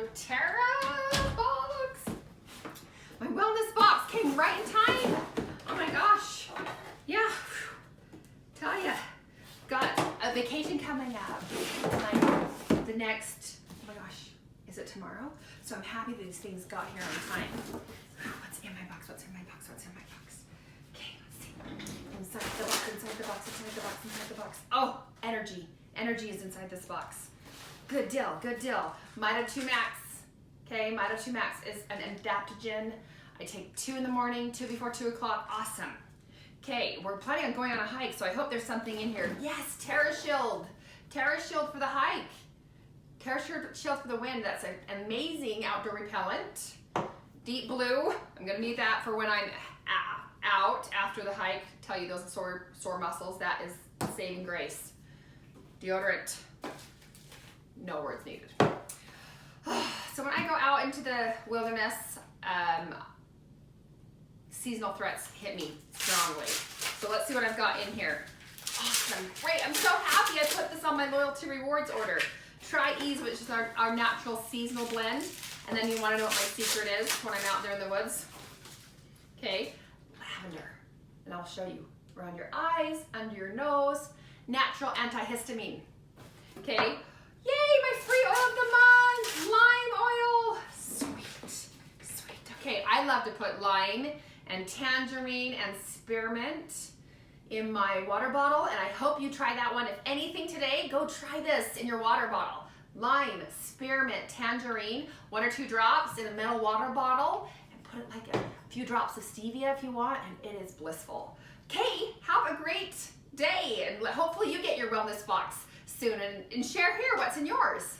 your Terra box. My wellness box came right in time. Oh my gosh. Yeah. Tell ya. Got a vacation coming up. Like the next, oh my gosh, is it tomorrow? So I'm happy that these things got here on time. What's in my box? What's in my box? What's in my box? Okay, let's see. Inside the box, inside the box, inside the box, inside the box. Oh, Energy. Energy is inside this box. Good deal, good deal. Mito 2 Max. Okay, Mito 2 Max is an adaptogen. I take 2 in the morning, 2 before 2 o'clock. Awesome. Okay, we're planning on going on a hike, so I hope there's something in here. Yes, Terrashield. Terrashield for the hike. Terrashield for the wind. That's an amazing outdoor repellent. Deep blue. I'm gonna need that for when I'm out after the hike. Tell you those sore muscles. That is saving grace. Deodorant. No words needed. So when I go out into the wilderness, seasonal threats hit me strongly. So let's see what I've got in here. Awesome, great, I'm so happy I put this on my loyalty rewards order. TriEase, which is our natural seasonal blend. And then you wanna know what my secret is when I'm out there in the woods? Okay, lavender. And I'll show you around your eyes, under your nose, natural antihistamine. Okay, yay, my free oil of the month, lime oil. Sweet, sweet. Okay, I love to put lime and tangerine and spearmint in my water bottle, and I hope you try that one. If anything today, go try this in your water bottle. Lime, spearmint, tangerine, 1 or 2 drops in a metal water bottle, and put it like a few drops of stevia if you want, and it is blissful. Okay, have a great day, and hopefully you get your wellness box soon, and share here what's in yours.